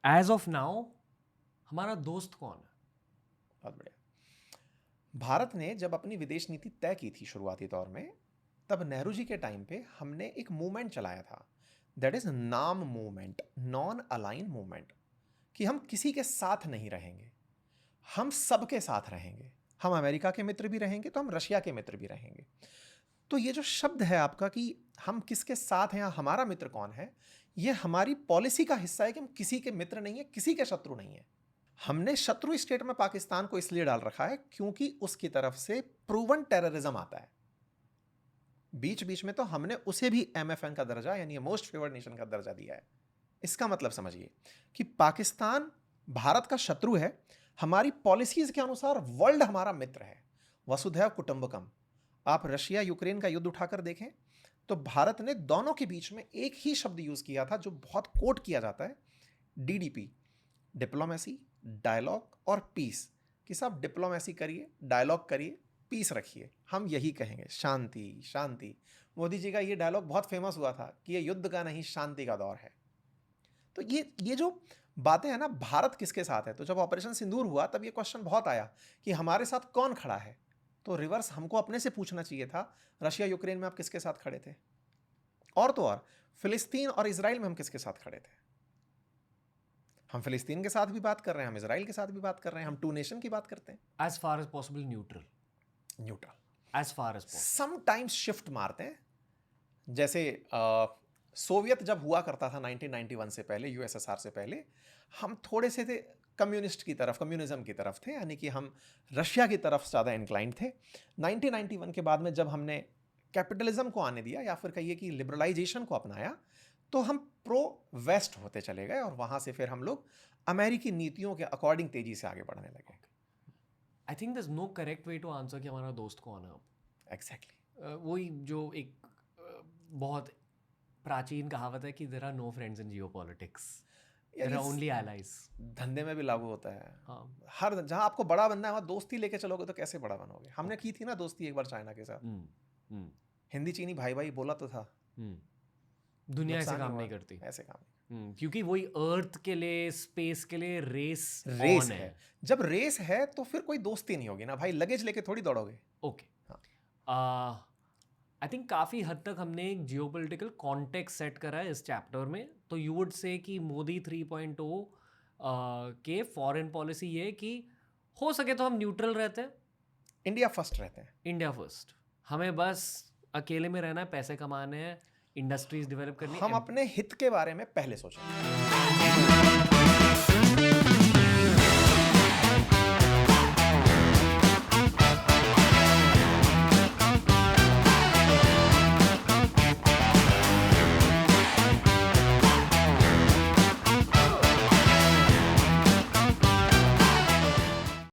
As of now हमारा दोस्त कौन है? बहुत बढ़िया। भारत ने जब अपनी विदेश नीति तय की थी शुरुआती दौर में, तब नेहरू जी के टाइम पे हमने एक मूवमेंट चलाया था, दैट इज नाम मूवमेंट, नॉन अलाइन मूवमेंट, कि हम किसी के साथ नहीं रहेंगे, हम सबके साथ रहेंगे। हम अमेरिका के मित्र भी रहेंगे तो हम रशिया के मित्र भी रहेंगे। तो ये जो शब्द है आपका कि हम किसके साथ हैं या हमारा मित्र कौन है, ये हमारी पॉलिसी का हिस्सा है कि हम किसी के मित्र नहीं है, किसी के शत्रु नहीं है। हमने शत्रु स्टेट में पाकिस्तान को इसलिए डाल रखा है क्योंकि उसकी तरफ से प्रूवन टेररिज्म आता है। बीच बीच में तो हमने उसे भी MFN का दर्जा यानी मोस्ट फेवर्ड नेशन का दर्जा दिया है। इसका मतलब समझिए कि पाकिस्तान भारत का शत्रु है, हमारी पॉलिसीज के अनुसार वर्ल्ड हमारा मित्र है, वसुधैव कुटुंबकम। आप रशिया यूक्रेन का युद्ध उठाकर देखें तो भारत ने दोनों के बीच में एक ही शब्द यूज किया था जो बहुत कोट किया जाता है, DDP, डिप्लोमेसी, डायलॉग और पीस। कि साहब डिप्लोमेसी करिए, डायलॉग करिए, पीस रखिए। हम यही कहेंगे, शांति शांति। मोदी जी का ये डायलॉग बहुत फेमस हुआ था कि ये युद्ध का नहीं शांति का दौर है। तो ये जो बातें हैं ना, भारत किसके साथ है। तो जब ऑपरेशन सिंदूर हुआ तब ये क्वेश्चन बहुत आया कि हमारे साथ कौन खड़ा है। तो रिवर्स हमको अपने से पूछना चाहिए था, रशिया यूक्रेन में आप किसके साथ खड़े थे, और तो और फिलिस्तीन और इजराइल में हम किसके साथ खड़े थे। हम फिलिस्तीन के साथ भी बात कर रहे हैं, हम इजराइल के साथ भी बात कर रहे हैं, हम टू नेशन की बात करते हैं। As far as possible neutral, neutral. As far as possible. Sometimes shift मारते हैं। जैसे सोवियत जब हुआ करता था 1991 से पहले, USSR से पहले, हम थोड़े से थे कम्युनिस्ट की तरफ, कम्युनिज्म की तरफ थे, यानी कि हम रशिया की तरफ ज़्यादा इंक्लाइंड थे। 1991 के बाद में जब हमने कैपिटलिज्म को आने दिया या फिर कहिए कि लिबरलाइजेशन को अपनाया, तो हम प्रो वेस्ट होते चले गए और वहाँ से फिर हम लोग अमेरिकी नीतियों के अकॉर्डिंग तेजी से आगे बढ़ने लगे। I think there is no correct way to answer कि हमारा दोस्त कौन है अब। एग्जैक्टली। वही जो एक बहुत प्राचीन कहावत है कि there are no friends in geopolitics, there are only allies. धंधे में भी लागू होता है। हाँ। हर जहाँ आपको बड़ा बनना है वहाँ दोस्ती लेके चलोगे तो कैसे बड़ा बनोगे। हमने की थी ना दोस्ती एक बार चाइना के साथ, हिंदी चीनी भाई भाई बोला तो था। दुनिया ऐसे नुकसान ही काम हुआ। नहीं करती। ऐसे काम नहीं। क्योंकि वही अर्थ के लिए, स्पेस के लिए रेस रेस ऑन है। जब रेस है तो फिर कोई दोस्ती नहीं होगी ना भाई, लगेज लेके थोड़ी दौड़ोगे। ओके। आई थिंक काफ़ी हद तक हमने एक जियोपॉलिटिकल कॉन्टेक्स्ट सेट करा है इस चैप्टर में। तो यू वुड से कि मोदी 3.0 के फॉरेन पॉलिसी ये है कि हो सके तो हम न्यूट्रल रहते हैं, इंडिया फर्स्ट रहते हैं। India first. हमें बस अकेले में रहना है, पैसे कमाने हैं, इंडस्ट्रीज डेवलप करनी है। हम अपने हित के बारे में पहले सोचेंगे।